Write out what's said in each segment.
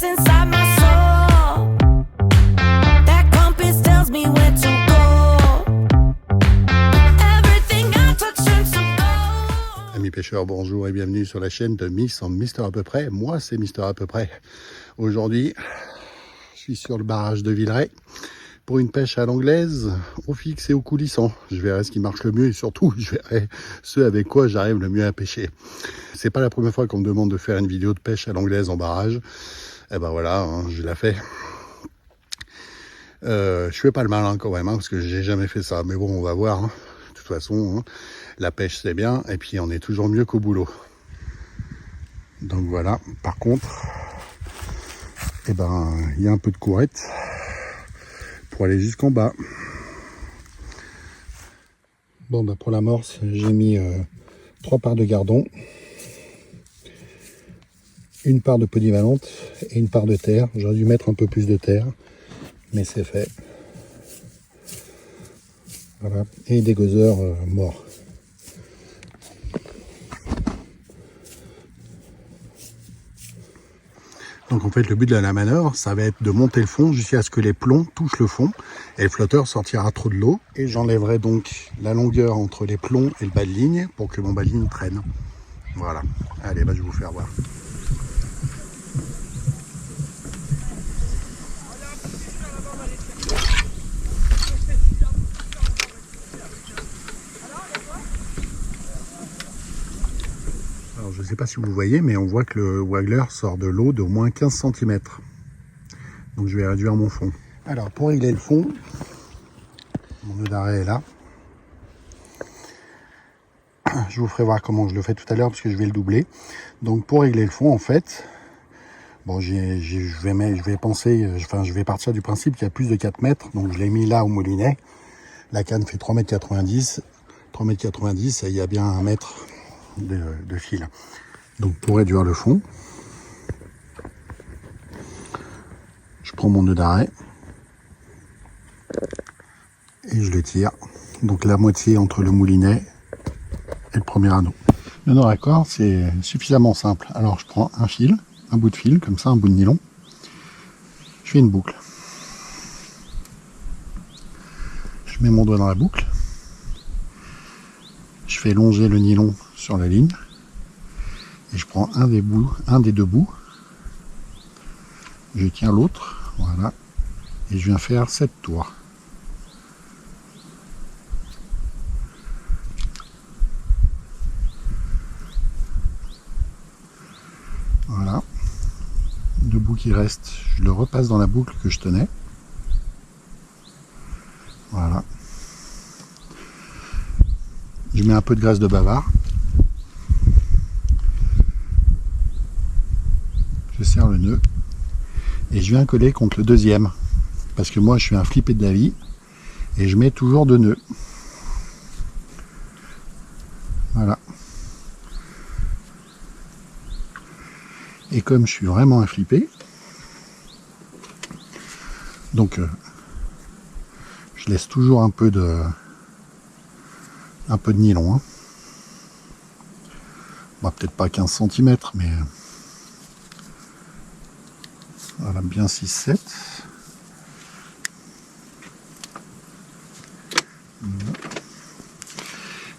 voice inside my soul. That compass tells me where to go. Everything I touch turns to gold. Amis pêcheurs, bonjour et bienvenue sur la chaîne de Miss and Mister à peu près. Moi, c'est Mister à peu près. Aujourd'hui, je suis sur le barrage de Villeray pour une pêche à l'anglaise, au fixe et au coulissant. Je verrai ce qui marche le mieux et surtout, je verrai ce avec quoi j'arrive le mieux à pêcher. C'est pas la première fois qu'on me demande de faire une vidéo de pêche à l'anglaise en barrage. Et ben voilà, hein, je la fais. Je fais pas le malin quand même, hein, parce que j'ai jamais fait ça. Mais bon, on va voir. Hein. De toute façon, hein, la pêche c'est bien, et puis on est toujours mieux qu'au boulot. Donc voilà. Par contre, eh ben, il y a un peu de courette pour aller jusqu'en bas. Bon, bah pour l'amorce, j'ai mis 3 parts de gardon, une part de polyvalente et une part de terre. J'aurais dû mettre un peu plus de terre, mais c'est fait. Voilà, et des gozzers morts. Donc en fait le but de la manœuvre, ça va être de monter le fond jusqu'à ce que les plombs touchent le fond et le flotteur sortira trop de l'eau. Et j'enlèverai donc la longueur entre les plombs et le bas de ligne pour que mon bas de ligne traîne. Voilà, allez, bah, je vais vous faire voir. Alors je ne sais pas si vous voyez, mais on voit que le waggler sort de l'eau d'au moins 15 cm. Donc je vais réduire mon fond. Alors pour régler le fond, mon nœud d'arrêt est là. Je vous ferai voir comment je le fais tout à l'heure parce que je vais le doubler. Donc pour régler le fond, en fait, bon, je vais partir du principe qu'il y a plus de 4 mètres. Donc je l'ai mis là au moulinet. La canne fait 3,90 m. 3,90 m et il y a bien 1 mètre de fil. Donc pour réduire le fond, je prends mon nœud d'arrêt et je le tire. Donc la moitié entre le moulinet et le premier anneau. Le nœud raccord, c'est suffisamment simple. Alors je prends un fil, un bout de fil, comme ça, un bout de nylon. Je fais une boucle. Je mets mon doigt dans la boucle. Je fais longer le nylon sur la ligne. Et je prends un des deux bouts. Je tiens l'autre, voilà. Et je viens faire 7 tours. Voilà. Le bout qui reste, je le repasse dans la boucle que je tenais. Voilà. Je mets un peu de graisse de bavard. Je serre le nœud. Et je viens coller contre le deuxième. Parce que moi, je suis un flippé de la vie. Et je mets toujours 2 nœuds. Voilà. Et comme je suis vraiment un flippé, donc je laisse toujours un peu de nylon. Hein. Bon, peut-être pas 15 cm, mais voilà, bien 6-7.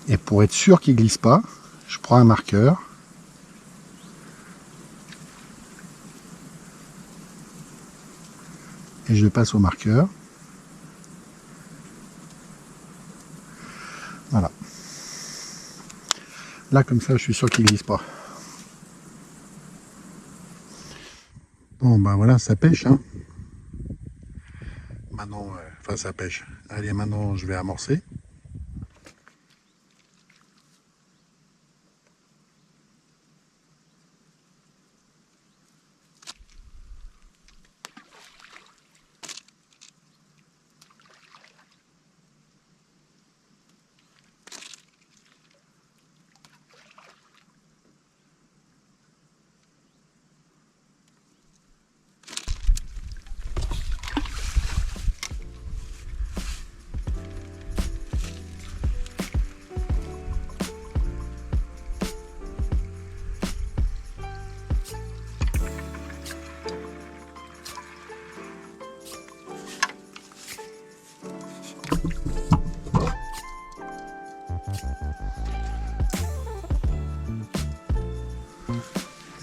Et pour être sûr qu'il glisse pas, je prends un marqueur. Et je passe au marqueur. Voilà. Là, comme ça, je suis sûr qu'il glisse pas. Bon, ben voilà, ça pêche. Hein. Maintenant, enfin, ça pêche. Allez, maintenant, je vais amorcer.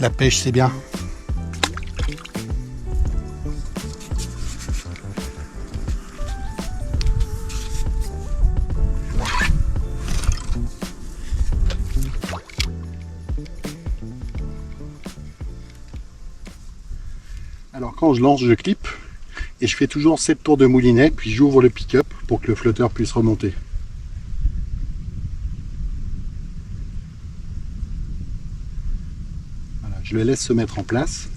La pêche, c'est bien. Alors quand je lance, je clip et je fais toujours 7 tours de moulinet, puis j'ouvre le pick-up pour que le flotteur puisse remonter. Voilà, je le laisse se mettre en place.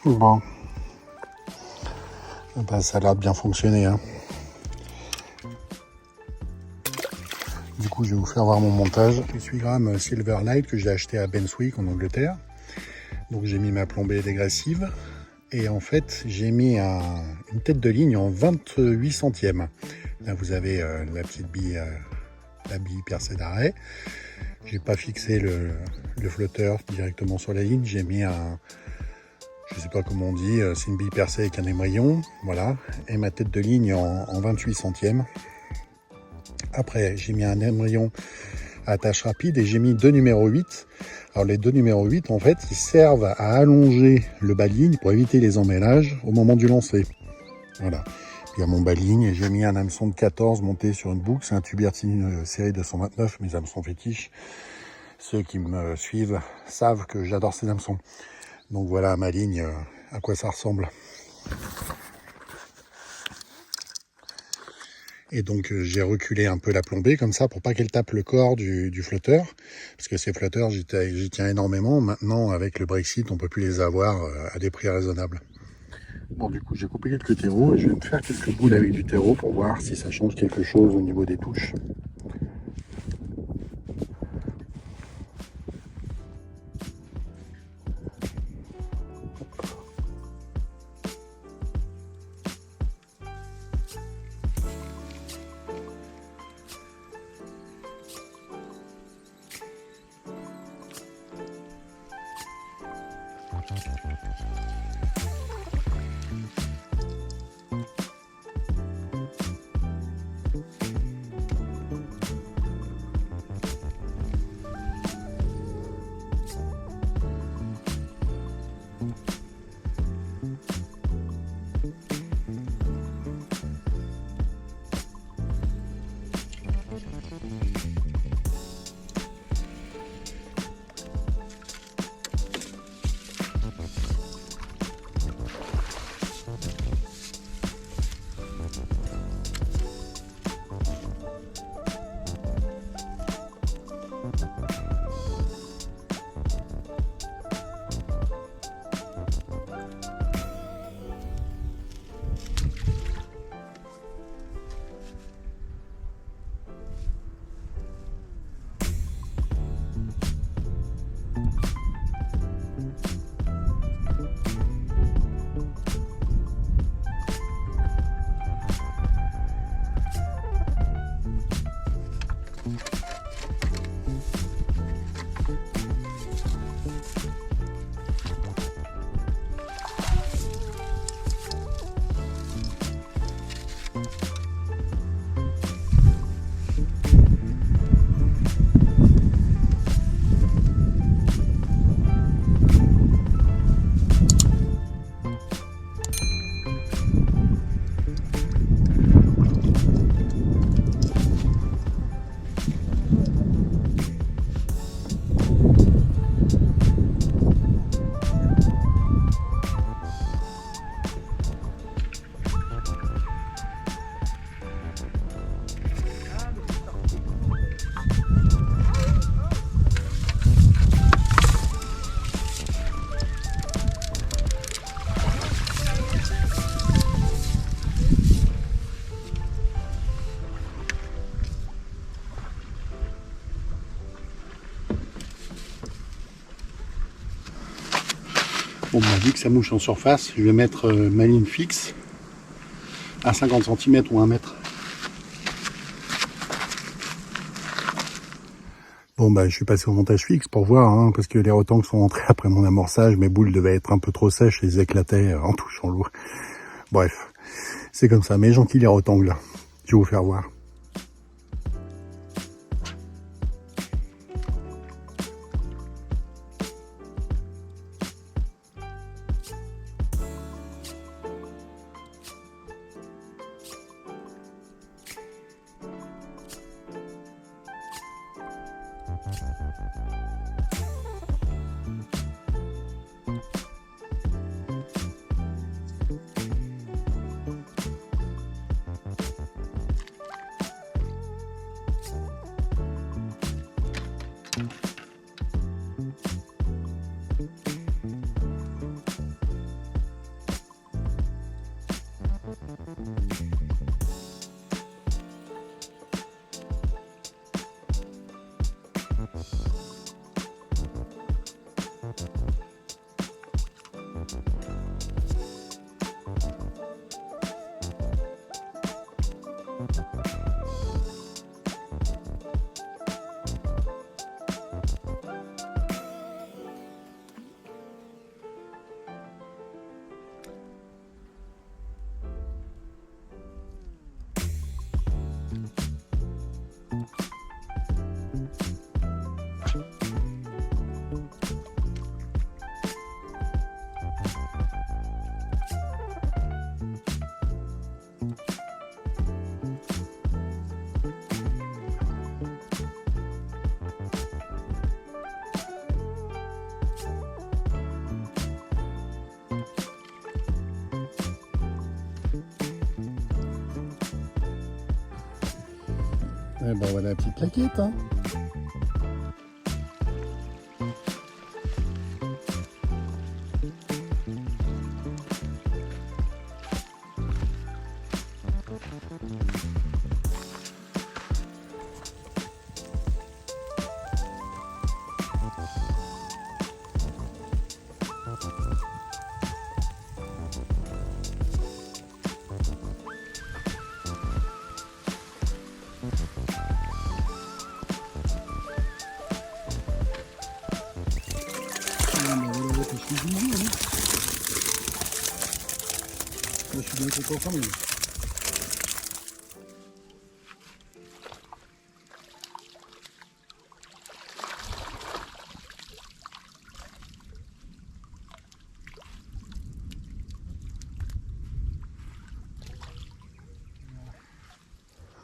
Bon, ben, ça a l'air de bien fonctionner, hein. Du coup, je vais vous faire voir mon montage. Je suis gramme Silverlight que j'ai acheté à Benswick en Angleterre. Donc j'ai mis ma plombée dégressive et en fait j'ai mis une tête de ligne en 28 centièmes. Là vous avez la petite bille, la bille percée d'arrêt. J'ai pas fixé le flotteur directement sur la ligne. J'ai mis je sais pas comment on dit, c'est une bille percée avec un émaillon, voilà, et ma tête de ligne en 28 centièmes. Après, j'ai mis un émaillon à attache rapide et j'ai mis 2 numéros 8. Alors les 2 numéros 8, en fait, ils servent à allonger le bas de ligne pour éviter les emmêlages au moment du lancer. Voilà. Il y a mon bas de ligne et j'ai mis un hameçon de 14 monté sur une boucle. C'est un Tubertine série 229, mes hameçons fétiches. Ceux qui me suivent savent que j'adore ces hameçons. Donc voilà ma ligne, à quoi ça ressemble. Et donc j'ai reculé un peu la plombée comme ça pour pas qu'elle tape le corps du flotteur. Parce que ces flotteurs, j'y tiens énormément. Maintenant, avec le Brexit, on peut plus les avoir à des prix raisonnables. Bon, du coup, j'ai coupé quelques terreaux et je vais me faire quelques boules avec du terreau pour voir si ça change quelque chose au niveau des touches. Bon, bah, vu que ça mouche en surface, je vais mettre ma ligne fixe à 50 cm ou 1 mètre. Bon, bah, je suis passé au montage fixe pour voir, hein, parce que les rotangles sont rentrés après mon amorçage. Mes boules devaient être un peu trop sèches et ils éclataient en touchant l'eau. Bref, c'est comme ça. Mais gentil les rotangles, là. Je vais vous faire voir. Eh ben voilà la petite plaquette, hein. Je suis bien content quand même.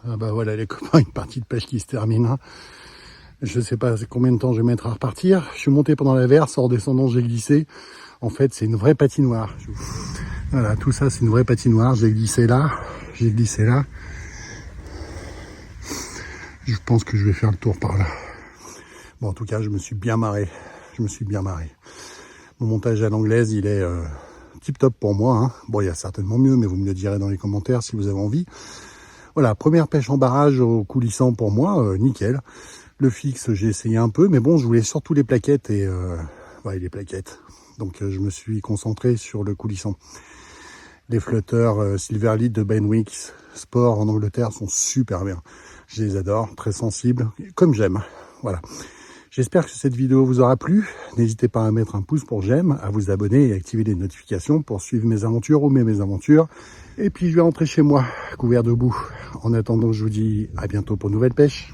Ah bah voilà les copains, une partie de pêche qui se termine. Hein. Je sais pas combien de temps je vais mettre à repartir. Je suis monté pendant la verse, en redescendant j'ai glissé. En fait c'est une vraie patinoire. Voilà, tout ça c'est une vraie patinoire. J'ai glissé là, j'ai glissé là. Je pense que je vais faire le tour par là. Bon en tout cas je me suis bien marré. Je me suis bien marré. Mon montage à l'anglaise il est tip top pour moi. Hein. Bon il y a certainement mieux mais vous me le direz dans les commentaires si vous avez envie. Voilà, première pêche en barrage au coulissant pour moi, nickel. Le fixe, j'ai essayé un peu, mais bon, je voulais surtout les plaquettes et les plaquettes. Donc, je me suis concentré sur le coulissant. Les flotteurs Silverlead de Benwick Sport en Angleterre sont super bien. Je les adore, très sensibles, comme j'aime. Voilà. J'espère que cette vidéo vous aura plu. N'hésitez pas à mettre un pouce pour j'aime, à vous abonner et activer les notifications pour suivre mes aventures ou mes mésaventures. Et puis je vais rentrer chez moi, couvert de boue. En attendant, je vous dis à bientôt pour une nouvelle pêche.